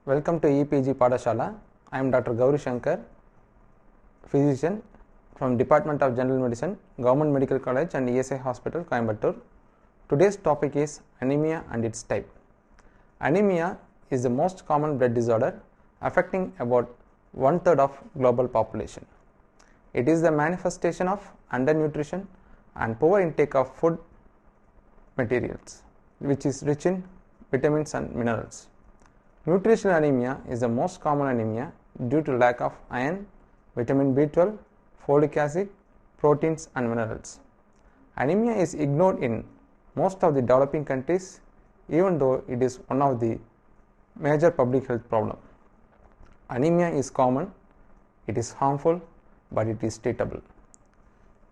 Welcome to EPG Padashala. I am Dr. Gauri Shankar, physician from Department of General Medicine, Government Medical College and ESI Hospital, Coimbatore. Today's topic is anemia and its type. Anemia is the most common blood disorder affecting about 1/3 of global population. It is the manifestation of undernutrition and poor intake of food materials, which is rich in vitamins and minerals. Nutritional anemia is the most common anemia due to lack of iron, vitamin B12, folic acid, proteins and minerals. Anemia is ignored in most of the developing countries, even though it is one of the major public health problems. Anemia is common, it is harmful, but it is treatable.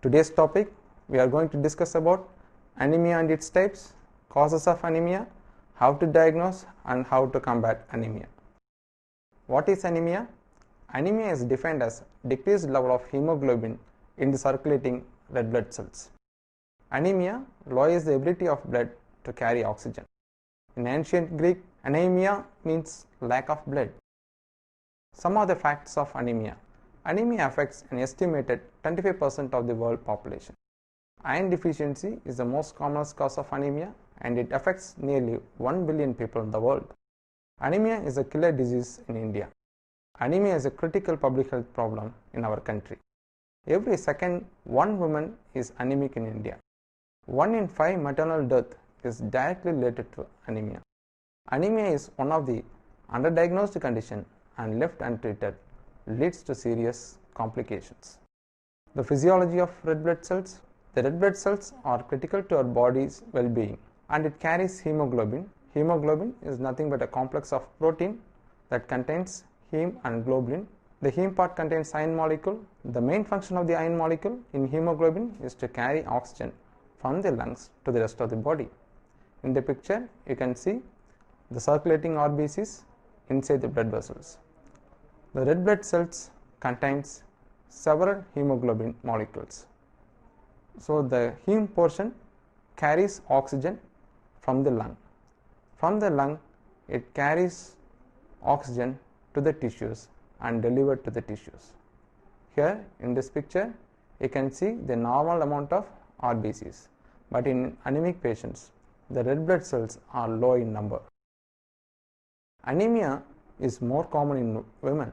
Today's topic, we are going to discuss about anemia and its types, causes of anemia, how to diagnose and how to combat anemia. What is anemia? Anemia is defined as decreased level of hemoglobin in the circulating red blood cells. Anemia lowers the ability of blood to carry oxygen. In ancient Greek, anemia means lack of blood. Some of the facts of anemia. Anemia affects an estimated 25% of the world population. Iron deficiency is the most common cause of anemia and it affects nearly 1 billion people in the world. Anemia is a killer disease in India. Anemia is a critical public health problem in our country. Every second, one woman is anemic in India. 1 in 5 maternal death is directly related to anemia. Anemia is one of the underdiagnosed condition and left untreated leads to serious complications. The physiology of red blood cells. The red blood cells are critical to our body's well-being and it carries hemoglobin. Hemoglobin is nothing but a complex of protein that contains heme and globulin. The heme part contains iron molecule. The main function of the iron molecule in hemoglobin is to carry oxygen from the lungs to the rest of the body. In the picture, you can see the circulating RBCs inside the blood vessels. The red blood cells contains several hemoglobin molecules. So the heme portion carries oxygen from the lung. From the lung, it carries oxygen to the tissues and delivered to the tissues. Here in this picture, you can see the normal amount of RBCs, but in anemic patients, the red blood cells are low in number. Anemia is more common in women.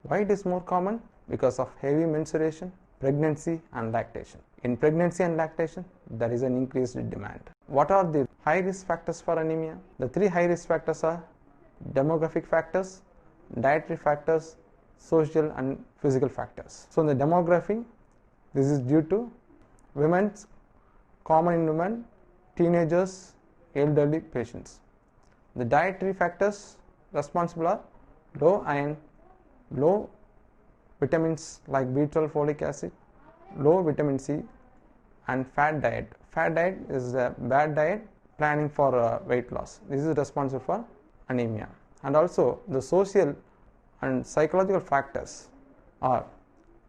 Why it is more common? Because of heavy menstruation, pregnancy and lactation. In pregnancy and lactation, there is an increased demand. What are the high risk factors for anemia? The 3 high risk factors are demographic factors, dietary factors, social and physical factors. So in the demography, this is due to women's, common in women, teenagers, elderly patients. The dietary factors responsible are low iron, low vitamins like B12, folic acid, low vitamin C and fat diet. Fat diet is a bad diet planning for weight loss. This is responsible for anemia. And also the social and psychological factors are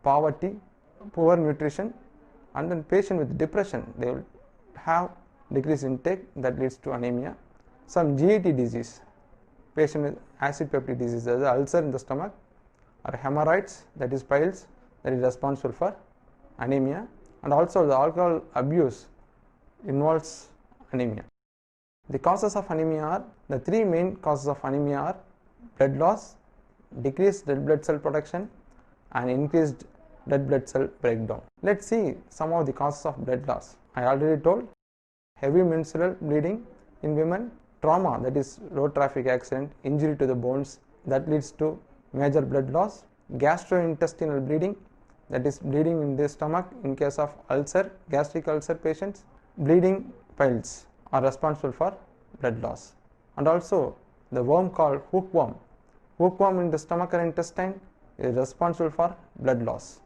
poverty, poor nutrition, and then patient with depression, they will have decreased intake that leads to anemia. Some GAT disease, patient with acid peptic disease, there is an ulcer in the stomach, or hemorrhoids, that is piles, that is responsible for anemia. And also the alcohol abuse involves anemia. The causes of anemia are, the 3 main causes of anemia are blood loss, decreased red blood cell production and increased red blood cell breakdown. Let's see some of the causes of blood loss. I already told, heavy menstrual bleeding in women, trauma, that is road traffic accident, injury to the bones, that leads to major blood loss, gastrointestinal bleeding, that is bleeding in the stomach in case of ulcer, gastric ulcer patients, bleeding piles are responsible for blood loss. And also the worm called hookworm in the stomach or intestine is responsible for blood loss.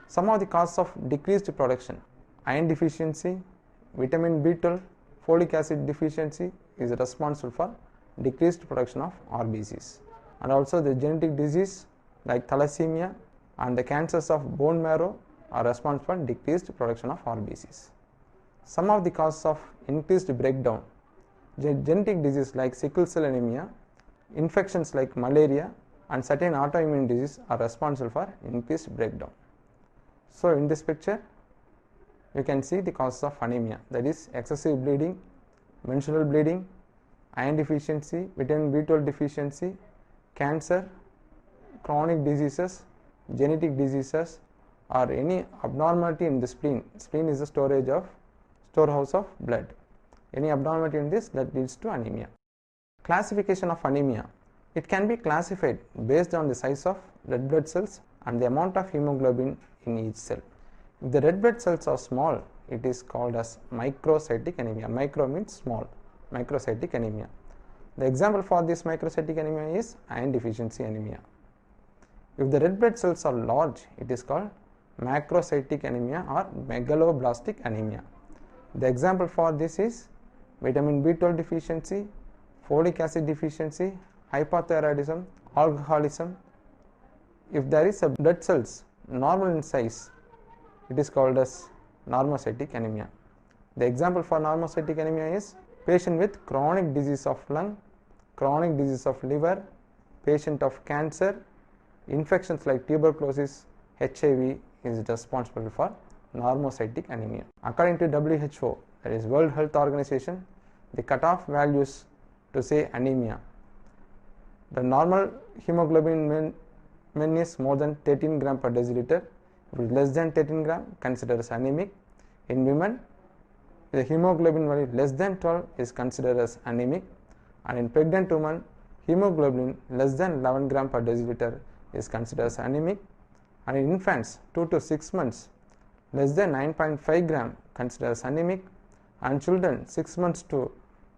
Some of the causes of decreased production, iron deficiency, vitamin B12, folic acid deficiency is responsible for decreased production of RBCs. And also the genetic disease like thalassemia and the cancers of bone marrow are responsible for decreased production of RBCs. Some of the causes of increased breakdown, genetic disease like sickle cell anemia Infections like malaria and certain autoimmune diseases are responsible for increased breakdown. So in this picture you can see the causes of anemia, that is excessive bleeding, menstrual bleeding, iron deficiency, vitamin B12 deficiency, cancer, chronic diseases, genetic diseases, or any abnormality in the spleen. Spleen is the storehouse of blood. Any abnormality in this that leads to anemia. Classification of anemia. It can be classified based on the size of red blood cells and the amount of hemoglobin in each cell. If the red blood cells are small, it is called as microcytic anemia. Micro means small, microcytic anemia. The example for this microcytic anemia is iron deficiency anemia. If the red blood cells are large, it is called macrocytic anemia or megaloblastic anemia. The example for this is vitamin B12 deficiency, folic acid deficiency, hypothyroidism, alcoholism. If there is a blood cells normal in size, it is called as normocytic anemia. The example for normocytic anemia is patient with chronic disease of lung, chronic disease of liver, patient of cancer, infections like tuberculosis, HIV is responsible for normocytic anemia. According to WHO, that is World Health Organization, the cutoff values to say anemia. The normal hemoglobin in men is more than 13 gram per deciliter. If it is less than 13 gram, considered as anemic. In women, the hemoglobin value less than 12 is considered as anemic, and in pregnant women, hemoglobin less than 11 gram per deciliter is considered as anemic, and in infants 2 to 6 months, less than 9.5 gram considered as anemic, and children 6 months to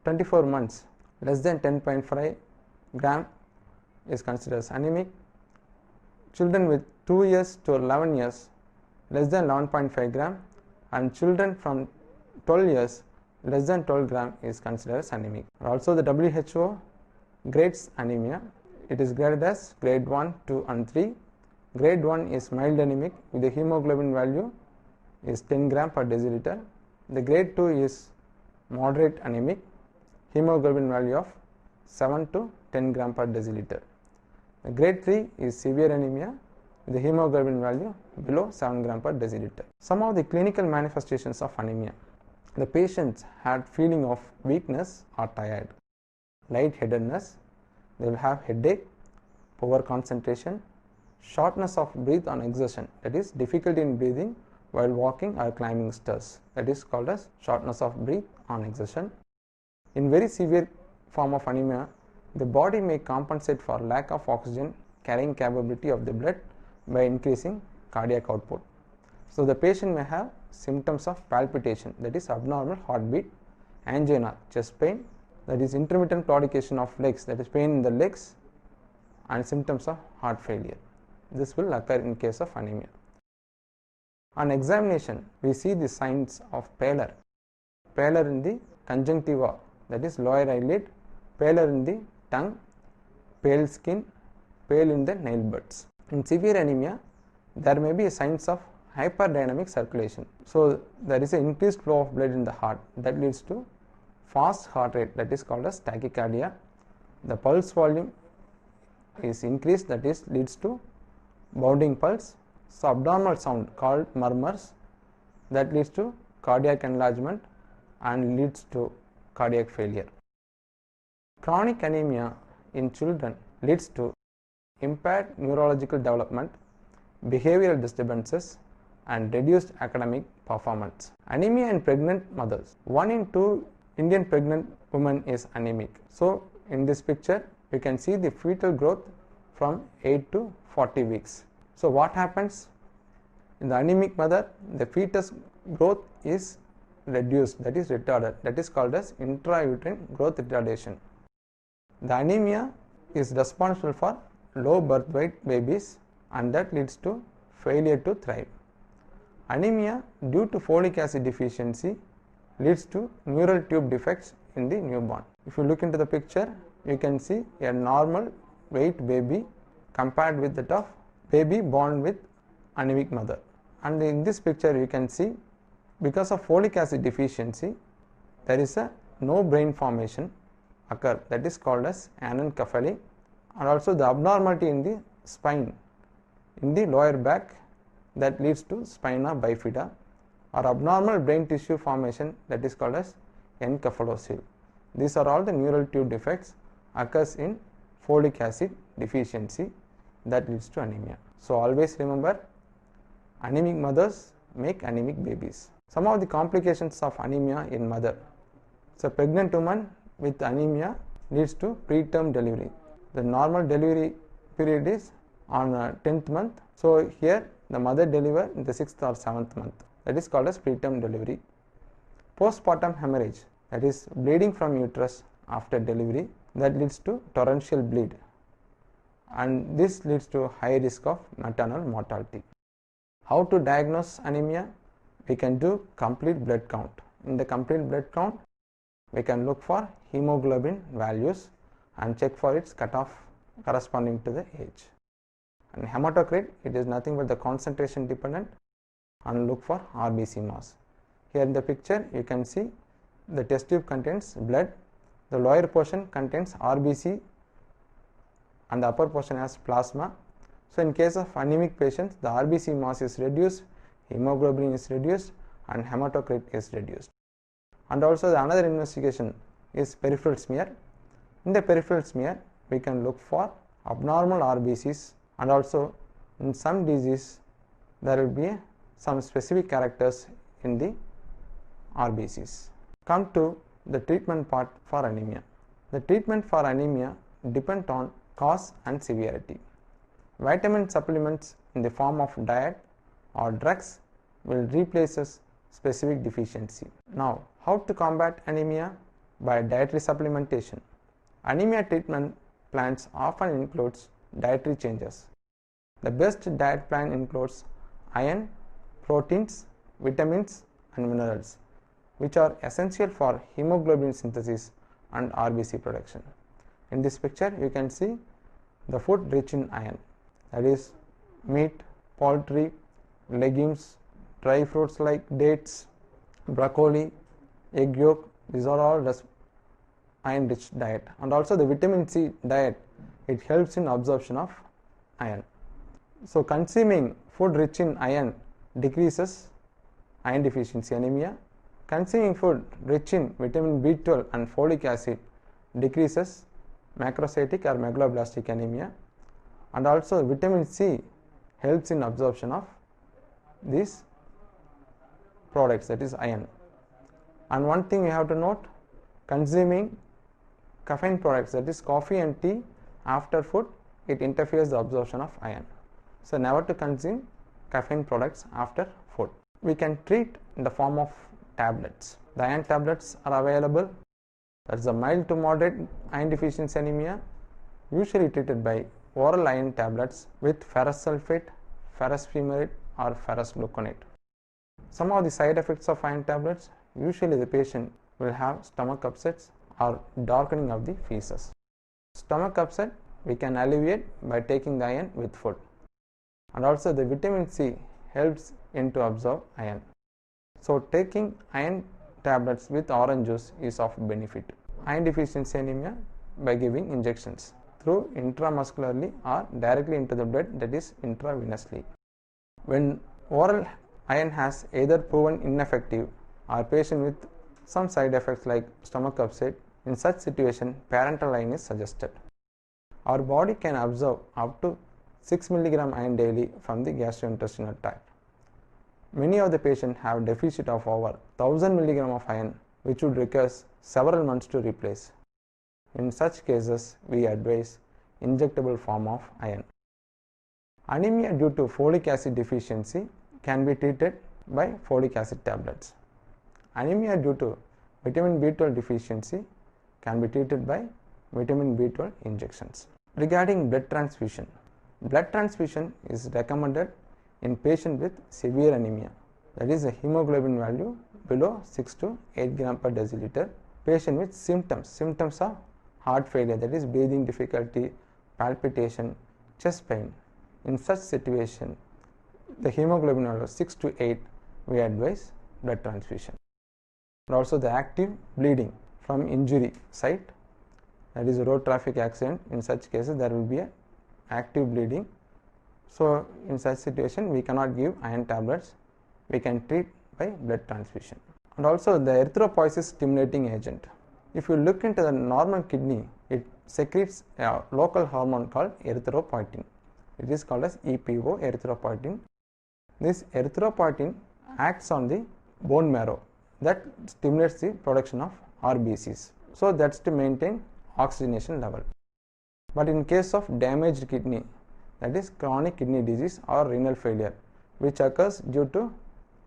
24 months, less than 10.5 gram is considered as anemic. Children with 2 years to 11 years, less than 11.5 gram, and children from 12 years, less than 12 gram is considered as anemic. Also, the WHO grades anemia. It is graded as grade 1, 2 and 3. Grade 1 is mild anemic with the hemoglobin value is 10 gram per deciliter. The grade 2 is moderate anemic, hemoglobin value of 7 to 10 gram per deciliter. The grade 3 is severe anemia with the hemoglobin value below 7 gram per deciliter. Some of the clinical manifestations of anemia. The patients had feeling of weakness or tired, lightheadedness, they will have headache, poor concentration, shortness of breath on exertion, that is difficulty in breathing while walking or climbing stairs, that is called as shortness of breath on exertion. In very severe form of anemia, the body may compensate for lack of oxygen carrying capability of the blood by increasing cardiac output. So the patient may have symptoms of palpitation, that is abnormal heartbeat, angina, chest pain, that is intermittent claudication of legs, that is pain in the legs, and symptoms of heart failure. This will occur in case of anemia. On examination, we see the signs of pallor. Pallor in the conjunctiva, that is lower eyelid, pallor in the tongue, pale skin, pale in the nail buds. In severe anemia, there may be signs of hyperdynamic circulation. So there is an increased flow of blood in the heart that leads to fast heart rate, that is called as tachycardia. The pulse volume is increased, that is leads to bounding pulse. So abnormal sound called murmurs, that leads to cardiac enlargement and leads to cardiac failure. Chronic anemia in children leads to impaired neurological development, behavioral disturbances, and reduced academic performance. Anemia in pregnant mothers. 1 in 2 Indian pregnant women is anemic. So in this picture you can see the fetal growth from 8 to 40 weeks. So what happens in the anemic mother? The fetus growth is reduced, that is retarded, that is called as intrauterine growth retardation. The anemia is responsible for low birth weight babies, and that leads to failure to thrive. Anemia due to folic acid deficiency leads to neural tube defects in the newborn. If you look into the picture, you can see a normal weight baby compared with that of baby born with anemic mother. And in this picture you can see, because of folic acid deficiency, there is no brain formation occur, that is called as anencephaly, and also the abnormality in the spine in the lower back that leads to spina bifida, or abnormal brain tissue formation that is called as encephalocele. These are all the neural tube defects occurs in folic acid deficiency that leads to anemia. So always remember, anemic mothers make anemic babies. Some of the complications of anemia in mother. So pregnant woman with anemia leads to preterm delivery. The normal delivery period is on 10th month. So here the mother deliver in the 6th or 7th month. That is called as preterm delivery. Postpartum hemorrhage, that is bleeding from uterus after delivery, that leads to torrential bleed, and this leads to high risk of maternal mortality. How to diagnose anemia? We can do complete blood count. In the complete blood count, we can look for hemoglobin values and check for its cutoff corresponding to the age. And hematocrit, it is nothing but the concentration dependent, and look for RBC mass. Here in the picture you can see the test tube contains blood, the lower portion contains RBC and the upper portion has plasma. So in case of anemic patients, the RBC mass is reduced, hemoglobin is reduced, and hematocrit is reduced. And also the another investigation is peripheral smear. In the peripheral smear we can look for abnormal RBCs, and also in some disease there will be some specific characters in the RBCs. Come to the treatment part for anemia. The treatment for anemia depends on cause and severity. Vitamin supplements in the form of diet or drugs will replace specific deficiency. Now, how to combat anemia? By dietary supplementation. Anemia treatment plans often includes dietary changes. The best diet plan includes iron, proteins, vitamins and minerals, which are essential for hemoglobin synthesis and RBC production. In this picture you can see the food rich in iron, that is meat, poultry, legumes, dry fruits like dates, broccoli, egg yolk. These are all iron rich diet. And also the vitamin C diet, it helps in absorption of iron. So consuming food rich in iron decreases iron deficiency anemia. Consuming food rich in vitamin B12 and folic acid decreases macrocytic or megaloblastic anemia, and also vitamin C helps in absorption of these products, that is iron. And one thing we have to note, consuming caffeine products, that is coffee and tea, after food, it interferes the absorption of iron. So never to consume caffeine products after food. We can treat in the form of tablets. The iron tablets are available. That is a mild to moderate iron deficiency anemia, usually treated by oral iron tablets with ferrous sulfate, ferrous fumarate or ferrous gluconate. Some of the side effects of iron tablets, usually the patient will have stomach upsets or darkening of the feces. Stomach upset we can alleviate by taking the iron with food, and also the vitamin C helps in to absorb iron. So taking iron tablets with orange juice is of benefit. Iron deficiency anemia by giving injections through intramuscularly or directly into the blood, that is intravenously. When oral iron has either proven ineffective or patient with some side effects like stomach upset, in such situation parenteral iron is suggested. Our body can absorb up to 6 mg iron daily from the gastrointestinal tract. Many of the patients have deficit of over 1000 mg of iron, which would require several months to replace. In such cases, we advise injectable form of iron. Anemia due to folic acid deficiency can be treated by folic acid tablets. Anemia due to vitamin B12 deficiency can be treated by vitamin B12 injections. Regarding blood transfusion is recommended in patients with severe anemia, that is a hemoglobin value below 6 to 8 gram per deciliter, patient with symptoms of heart failure, that is breathing difficulty, palpitation, chest pain. In such situation, the hemoglobin value 6 to 8, we advise blood transfusion. And also the active bleeding from injury site, that is a road traffic accident. In such cases there will be a active bleeding. So in such situation we cannot give iron tablets, we can treat by blood transfusion. And also the erythropoiesis-stimulating agent. If you look into the normal kidney, it secretes a local hormone called erythropoietin. It is called as EPO, erythropoietin. This erythropoietin acts on the bone marrow, that stimulates the production of RBCs. So that's to maintain oxygenation level. But in case of damaged kidney, that is chronic kidney disease or renal failure, which occurs due to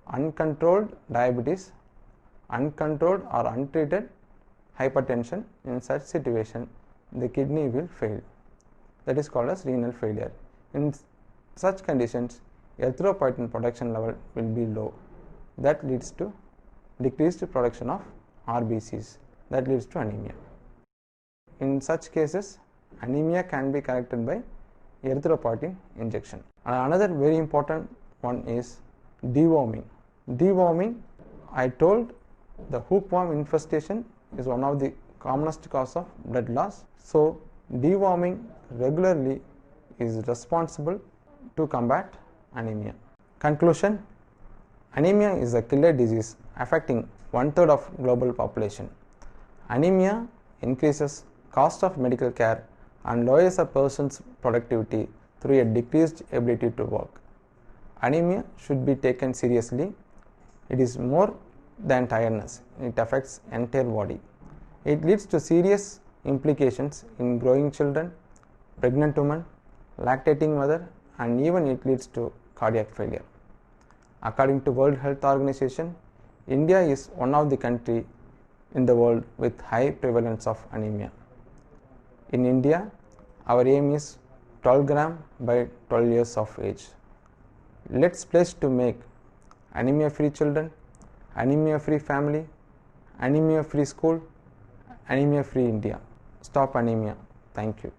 uncontrolled diabetes, uncontrolled or untreated hypertension, in such situation the kidney will fail. That is called as renal failure. In such conditions, erythropoietin production level will be low. That leads to decreased production of RBCs. That leads to anemia. In such cases, anemia can be corrected by erythropoietin injection. And another very important one is deworming. Deworming, I told the hookworm infestation is one of the commonest cause of blood loss. So deworming regularly is responsible to combat anemia. Conclusion: anemia is a killer disease affecting 1/3 of global population. Anemia increases cost of medical care and lowers a person's productivity through a decreased ability to work. Anemia should be taken seriously. It is more than tiredness, it affects entire body. It leads to serious implications in growing children, pregnant women, lactating mother, and even it leads to cardiac failure. According to World Health Organization, India is one of the countries in the world with high prevalence of anemia. In India, our aim is 12 gram by 12 years of age. Let's pledge to make anemia-free children, anemia-free family, anemia-free school, anemia-free India. Stop anemia. Thank you.